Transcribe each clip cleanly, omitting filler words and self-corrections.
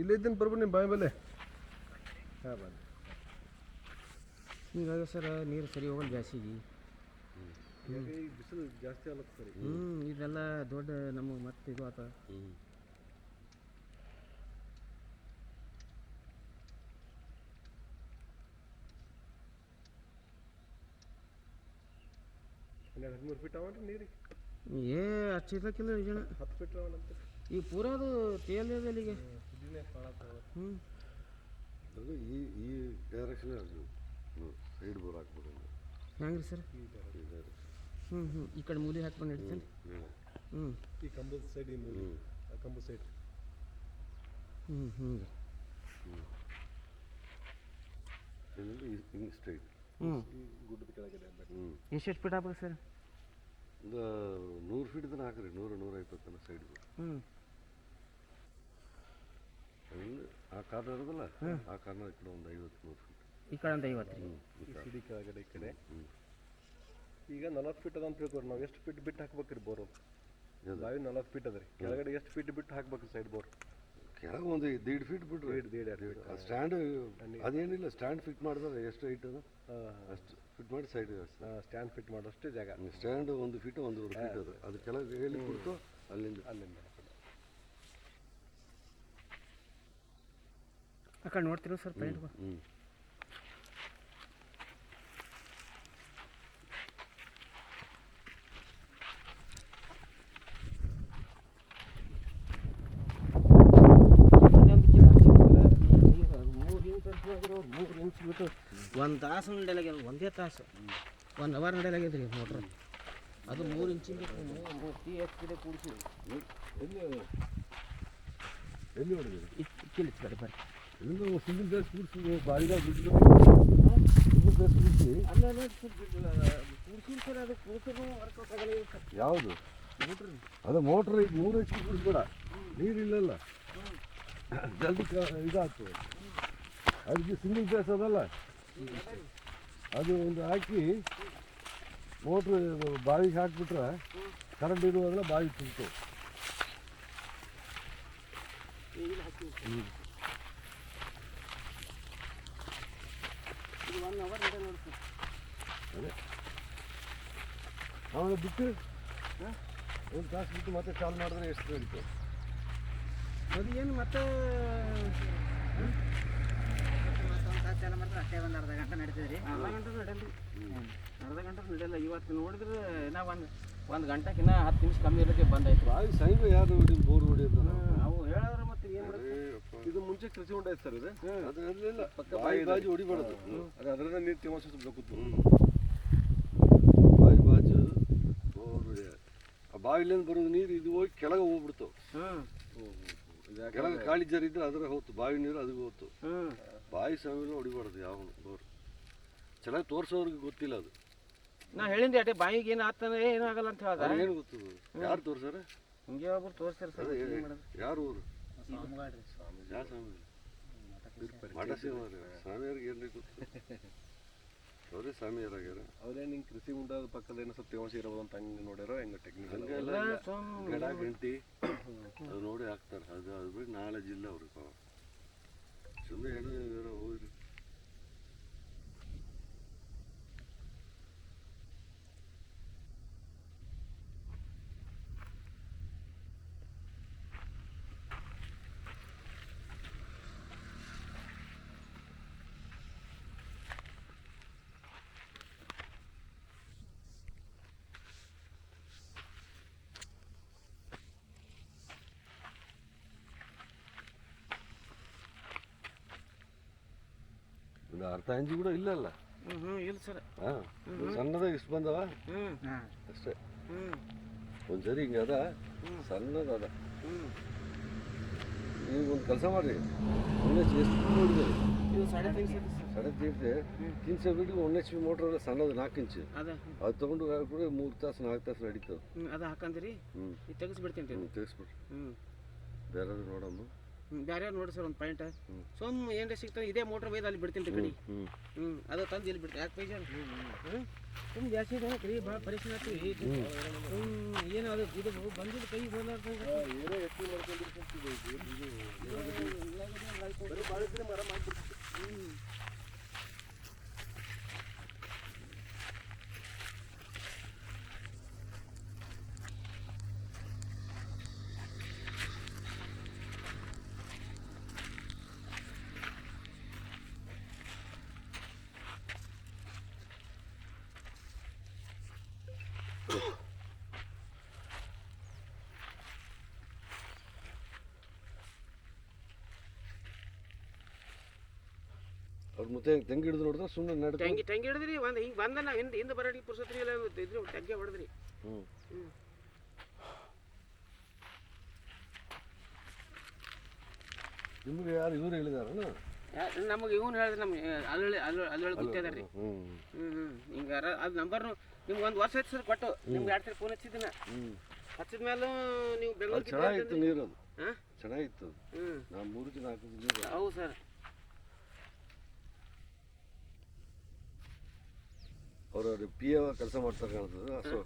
ಇಲ್ಲಿದ್ದೀನಿ ಬರ್ಬೋದು ನಿಮ್ಮ ಬಾಯಿ ಮೇಲೆ. ಹಾಂ ಬನ್ನಿ. ಹಿಂಗಾಗಿ ಸರ್ ನೀರು ಸರಿ ಹೋಗಲ್ಲ ಬ್ಯಾಸಿಗೆ. ಈಗ ಬಿಸಿಲು ಜಾಸ್ತಿ ಆಗ್ಲತ್ತ ಸರಿ. ಇದೆಲ್ಲ ದೊಡ್ಡ ನಮಗೆ ಮತ್ತೆ ಇದು ಆತ. ಹನ್ನೆರಡು 13 ಫೀಟ್ ಅವನ್ರಿ ನೀರಿಗೆ. ಹಚ್ಚಿದ್ದಕ್ಕಿಲ್ಲ ಜನ 10 ಫೀಟ್ ಅವನಂತ. ಈಗ ಪೂರಾದು ತೇಲಿದೆ ಅಲ್ಲಿಗೆ. ಅದು ಈ ಡೈರೆಕ್ಷನ್ ಸೈಡ್ ಬೋರ್ ಹಾಕ್ಬೋದು. ಹೆಂಗೆ ರೀ ಸರ್? ಈ ಕಡೆ ಮೂಲಿ ಹಾಕ್ಕೊಂಡು ನಡೀತೇನೆ. ಈ ಕಂಬದ ಸೈಡ್, ಈ ಮೂಲಿ ಕಂಬದ ಸೈಡ್. ಹಿಂಗೆ ಸ್ಟ್ರೈಟ್. ಗುಡ್ಡದ ಕೆಳಗಡೆ ಎಷ್ಟು ಫೀಟ್ ಆಗ್ಬೇಕು ಸರ್? ಒಂದು 100 ಫೀಟ್ ತನಕ ಹಾಕ್ರಿ. 100-120 ತನಕ ಸೈಡ್ ಬೋರ್. ಆ ಕಾರ್ನರ್ ಇರೋದಲ್ಲ, ಆ ಕಾರ್ನರ್ ಈ ಕಡೆ ಒಂದು 50-100 ಫೀಟ್. ಈ ಕಡೆ ಒಂದು 50 ರೀ. ಈ ಸಿಡಿ ಕೆಳಗಡೆ ಈ ಕಡೆ. ಈಗ 40 ಫೀಟ್ ಅದ ಅಂತ ತಿಳ್ಕೊರಿ. ನಾವು ಎಷ್ಟು ಫೀಟ್ ಬಿಟ್ಟು ಹಾಕ್ಬೇಕ್ರಿ ಬೋರು? ಬಾವಿ 40 ಫೀಟ್ ಅದ ರೀ. ಕೆಳಗಡೆ ಎಷ್ಟು ಫೀಟ್ ಬಿಟ್ಟು ಹಾಕ್ಬೇಕು ಸೈಡ್ ಬೋರ್? ಕೆಳಗೆ ಒಂದು 1.5 ಫೀಟ್ ಬಿಟ್ರಿ. ಸ್ಟ್ಯಾಂಡ್ ಅದೇನಿಲ್ಲ, ಸ್ಟ್ಯಾಂಡ್ ಫಿಟ್ ಮಾಡಿದ್ರೆ ಎಷ್ಟು ಹೈಟ್ ಅದು ಅಷ್ಟು ಫಿಟ್ ಮಾಡಿ ಸೈಡ್ ಸ್ಟ್ಯಾಂಡ್ ಫಿಟ್ ಮಾಡೋಷ್ಟು ಜಾಗ. ಸ್ಟ್ಯಾಂಡ್ 1 ಫೀಟ್ 1.5 ಫೀಟ್ ಅದು. ಅದು ಕೆಳಗೆ ಹೇಳಿ ಕೊಡ್ತು ಅಲ್ಲಿಂದ ಆ ಕಡೆ ನೋಡ್ತಿರೋ ಸರ್ ಪಾಯಿಂಟ್. ಬಿಟ್ಟು 1 ತಾಸು ನಡೆಯಲಾಗ್ಯದ. ಒಂದೇ ತಾಸು 1 ಅವರ್ ನಡೆಯಲಾಗ್ಯದ ರೀ ಮೋಟ್ರ್. ಅದು 3 ಇಂಚಿಂದ THP ಕೂಡಿಸಿ ಎಲ್ಲಿ ಹೊಡೆದಿರಿ? ಕಿಲ್ಲಿ ಕಡೆ ಬರ್ರಿ. ಎಲ್ಲಿಂದ ಸಿಂಗಲ್ ಬೇಸ್ ಕೂಡಿಸಿ ಬಾಯಿದಾಗ ಬಿಟ್ಟು ಸಿಂಗಲ್ ಬೇಸ್ ಕೂಡಿಸಿ ಅಲ್ಲ ಕೂಡಿಸಿ ಸರ್. ಅದು ಕೂಡಿಸಿದ್ರು ವರ್ಕೌಟ್ ಆಗಲ್ಲ ಸರ್. ಯಾವುದು ಮೋಟ್ರ್? ಅದು ಮೋಟ್ರ್. ಈಗ 3 HP ಕೂಡಿಸ್ಬೇಡ, ನೀರಿಲ್ಲಲ್ಲ ಜಲ್ದಿ ಇದಾಗ್ತದೆ. ಅದಕ್ಕೆ ಸಿಂಗಲ್ ಬೇಸ್ ಅದಲ್ಲ, ಅದು ಒಂದು ಹಾಕಿ ಮೋಟ್ರ್ ಬಾವಿಗೆ ಹಾಕಿಬಿಟ್ರೆ ಕರೆಂಟ್ ಇರುವಾಗಲೇ ಬಾವಿ ತುಂಬಿತು. ಅದೇ ಆಮೇಲೆ ಬಿಟ್ಟು 1 ತಾಸು ಬಿಟ್ಟು ಮತ್ತೆ ಚಾಲು ಮಾಡಿದ್ರೆ ಎಷ್ಟು ನಡೀತು? ಅದು ಏನು ಮತ್ತೆ ಚಾಲು ಮಾಡಿದ್ರೆ ಅಷ್ಟೇ ಒಂದು ಅರ್ಧ ಗಂಟೆ ನಡೀತದೆ ರೀ. ಅರ್ಧ ಗಂಟೆ ನಡೆಯಲ್ಲ. ಅರ್ಧ ಗಂಟೆ ನಡೆಯಲ್ಲ. ಇವತ್ತು ನೋಡಿದ್ರೆ ನಾವು ಒಂದು ಗಂಟೆಕಿನ್ನ 10 ನಿಮಿಷ ಕಮ್ಮಿ ಇರೋಕ್ಕೆ ಬಂದಾಯ್ತು. ಬಾವಿ ಸೈಬ್ ಯಾರು ಹೊಡಿ ಬೋರ್ ಹೊಡಿಯೋದು ಅವು ಹೇಳಿದ್ರೆ ಮತ್ತೆ ಏನು ಮಾಡೋದು? ಇದು ಮುಂಚೆ ಕೃಷಿ ಹೊಂಡ ಐತೆ ಸರ್. ಇದು ಅದು ಇರಲಿಲ್ಲ, ಪಕ್ಕ ಬಾವಿ ಬಾಜು ಹೊಡಿಬಾರ್ದು. ಅದು ಅದರಿಂದ ನೀರು ತೇವಾಂಶ ಕೂತು ಬಾವಿ ಬಾಜು ಬೋರ್. ಆ ಬಾವಿಲಿಂದ ಬರೋದು ನೀರು ಇದು ಹೋಗಿ ಕೆಳಗೆ ಹೋಗ್ಬಿಡ್ತು. ಕೆಳಗೆ ಕಾಳಿ ಜರಿ ಇದ್ರೆ ಅದರ ಹೋಯ್ತು, ಬಾವಿ ನೀರು ಅದಕ್ಕೆ ಹೋಯ್ತು. ಬಾವಿ ಸಮೇಲ ಹೊಡಿಬಾರ್ದು ಯಾವ ಬೋರ್. ಚೆನ್ನಾಗಿ ತೋರಿಸೋರಿಗೆ ಗೊತ್ತಿಲ್ಲ ಅದು. ನಾ ಹೇಳಿದ್ದೆ ಅಟೇ ಬಾಯಿಗೆ ಏನು ಆಗ್ತಾನೆ ಏನೂ ಆಗಲ್ಲ ಅಂತ ಹೇಳ್ದ. ಏನು ಗೊತ್ತದು? ಯಾರು ತೋರ್ಸಾರ? ಹಿಂಗೆ ಒಬ್ಬರು ತೋರಿಸ್ತಾರೆ ಸರ್. ಯಾರು ಊರು? ಯಾವ ಸ್ವಾಮಿ? ಮಠ ಸ್ವಾಮಿಯವ್ರಿಗೆ ಏನ್ರಿ ಗೊತ್ತು? ಅವರೇ ಸ್ವಾಮಿಯರಾಗ್ಯಾರ. ಅವರೇ ನಿಂಗೆ ಕೃಷಿ ಹೊಂಡದ ಪಕ್ಕದ ಏನೋ ಸ್ವಲ್ಪ ತೇವಾಂಶ ಇರ್ಬೋದು ಅಂತ ಹಂಗೆ ನೋಡ್ಯಾರೋ ಹೆಂಗೆ ಟೆಕ್ನಿಕ್ ಹಂಗೆಲ್ಲ ಗಿಡ ಗಂಟಿ ಅದು ನೋಡಿ ಹಾಕ್ತಾರೆ. ಅದು ಬಿಟ್ಟು ನಾಲೆಜ್ ಇಲ್ಲ ಅವ್ರಿಗೆ. ಸುಮ್ಮನೆ ಏನೋ ಹೋಗ್ರಿ. ಒಂದು ಅರ್ಧ ಇಂಚು ಕೂಡ ಇಲ್ಲಲ್ಲ. ಇಲ್ಲ ಸರ್. ಹಾಂ, ಸಣ್ಣದಾಗ ಇಷ್ಟು ಬಂದವ ಅಷ್ಟೇ. ಒಂದು ಸರಿ ಹಿಂಗೆ ಅದ ಸಣ್ಣದ ಅದ. ಈಗ ಒಂದು ಕೆಲಸ ಮಾಡಿರಿ, ಎಷ್ಟು ನೋಡಿದೆ ಇದು 3.5 3.5 3 ಬಿಟ್ಟು 1 HP ಮೋಟ್ರ್ ಸಣ್ಣದು 4 ಇಂಚು ಅದು ತೊಗೊಂಡು ಕೂಡ 3 ತಾಸು 4 ತಾಸು ನಡೀತದೆ. ಅದು ಹಾಕಂದ್ರಿ. ಇದು ತೆಗಿಸ್ಬಿಡ್ತೀನಿ. ತೆಗಿಸ್ಬಿಡ್ರಿ. ಬೇರೆ ನೋಡಮ್ಮ. ಬೇರೆ ನೋಡಿ ಸರ್ ಒಂದು ಪಾಯಿಂಟ್ ಏನ್ರಿ ಸಿಗ್ತಾನೆ ಇದೇ ಮೋಟ್ರ್ ಬೈದು ಅಲ್ಲಿ ಬಿಡ್ತೀನಿ ರೀ ಕಡೆ ಅದು ತಂದು ಇಲ್ಲಿ ಬಿಡ್ತೀನಿ ಯಾಕೆ ಪೈಸೆ ತುಂಬ ಜಾಸ್ತಿ ಇದೆ ಕಡೆ ಭಾಳ ಪರಿಶ್ರಮ ಆಗ್ತೀವಿ ಏನು ಅದು ಇದು ಬಂದಿದ್ದು ಕೈ ಏನೋ ಹೆಚ್ಚು ಮಾಡ್ಕೊಂಡಿರ್ತೀವಿ. ಅವ್ರ ಮತ್ತೆ ತೆಂಗಿ ಹಿಡಿದು ನೋಡಿದ್ರೆ ಸುಮ್ಮನೆ ನಡ್ಕೊಂಡು ಟಂಗಿ ಹಿಡಿದ್ರಿ ಒಂದು ಹಿಂಗೆ ಬಂದ ಹಿಂದೆ ಬರೋಡಿ ಪುರ್ಸತ್ರಿ ಎಲ್ಲ ಇದ್ರಿ ಟಂಗೆ ಹೊಡೆದ್ರಿ ನಿಮ್ಗೆ ಯಾರು ಇವ್ರು ಹೇಳಿದಾರಣ ನಮಗೆ ಇವನು ಹೇಳಿದ್ರೆ ನಮ್ಮ ಅಲ್ಲಿ ಗೊತ್ತಿದಾರ್ರಿ ಹಿಂಗೆ ಅದು ನಂಬರ್ನು ನಿಮ್ಗೆ ಒಂದು ವರ್ಷ ಆಯ್ತು ಸರ್ ಕೊಟ್ಟು ನಿಮ್ಗೆ 2 ಸರಿ ಫೋನ್ ಹಚ್ಚಿದ್ದೀನ ಹಚ್ಚಿದ ಮೇಲೂ ನೀವು ಬೆಂಗಳೂರಿಗೆ ಚೆನ್ನಾಗಿತ್ತು ನೀರು ಅದು ಚೆನ್ನಾಗಿತ್ತು ನಾವು 3 ದಿನ ಹಾಕಿದ್ದು ನೀರು ಹೌದು ಸರ್ ಅವರು ಪಿ ಎ ಕೆಲಸ ಮಾಡ್ತಾರೆ ಕಾಣ್ತದೆ ಸೊ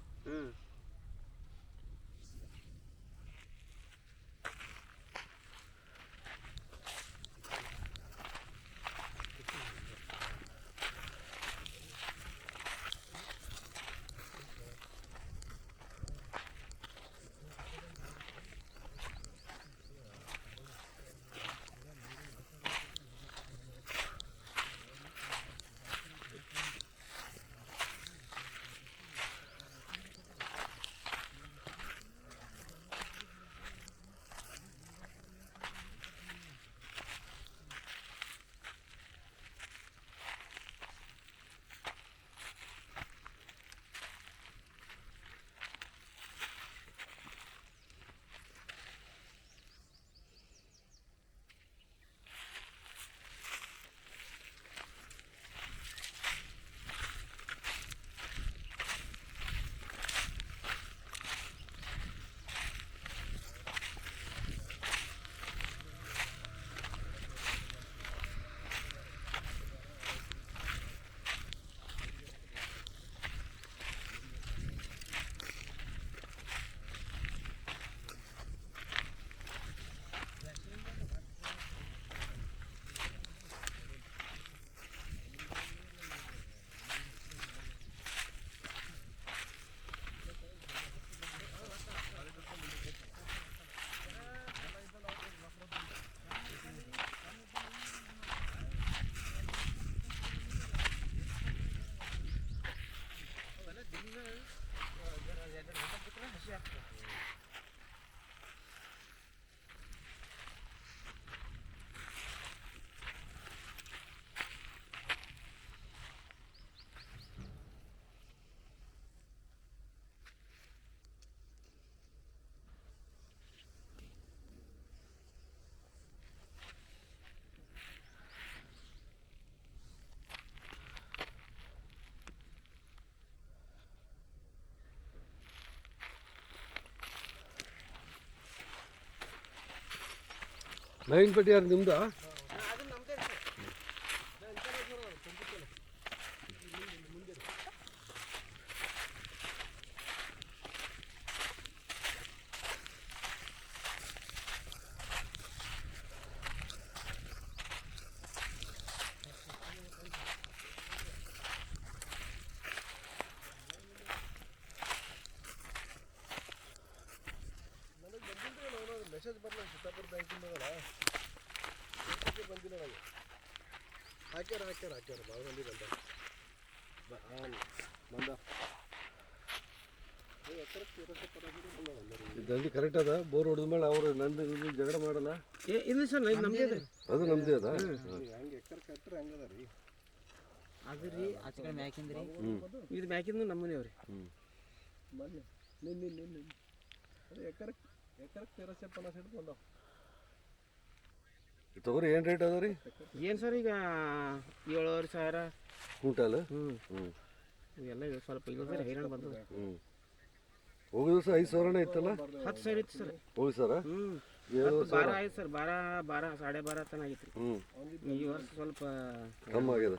ಲೈನ್ ಪಟ್ಟಿ ಯಾರು ನಿಮ್ದಾ ಮೆಸೇಜ್ ಬರಲ್ಲ ಸೀತಾಪುರ ಬ್ಯಾಂಕಿಂದಲ್ಲ ಬಂದಿಲ್ಲ ನನಗೆ ಹಾಕ್ಯಾರ ಭಾಳ ಮಂದಿ ಬಂದ ದಂಡಿ ಕರೆಕ್ಟ್ ಅದ ಬೋರ್ ಹೊಡೆದ ಮೇಲೆ ಅವರು ನಂದು ಜಗಳ ಮಾಡಲ್ಲ ಇಲ್ಲ ಸರ್ ನಮ್ಮದೇ ಅದ ಅದು ನಮ್ಮದೇ ಅದ ಹೆಂಗೆ ಎಕರೆ ಕಟ್ಟರೆ ಹಂಗದ ರೀ ಅದು ರೀ ಆಚೆ ಕಡೆ ಮ್ಯಾಕಿಂದ್ರಿ ಇದು ಮ್ಯಾಕಿಂದು ನಮ್ಮನೆ ಅವ್ರಿ ಮೊನ್ನೆ ನಿನ್ನೆ ಅದು ಎಕರೆಕ್ಕೆ 1350 ಬಂದವು ತೊಗರಿ ಏನು ರೇಟ್ ಅದ ರೀ ಏನು ಸರ್ ಈಗ 7,500 ಕ್ವಿಂಟಾಲ್ ಇವೆಲ್ಲ ಸ್ವಲ್ಪ ಈಗ ಸರ್ ಹೈರಾಣ ಬಂದದ ಹೋಗಿದ ದಿವಸ 5,000 ಇತ್ತಲ್ಲ 10,000 ಇತ್ತು ಸರ್ ಹೋಗಿ ಸರ 12 ಆಯ್ತು ಸರ್, 12 12 12:30 ತನ ಆಗೈತ್ರಿ. ಹ್ಞೂ ಈ ವರ್ಷ ಸ್ವಲ್ಪ ಕಮ್ಮಿ ಆಗ್ಯದ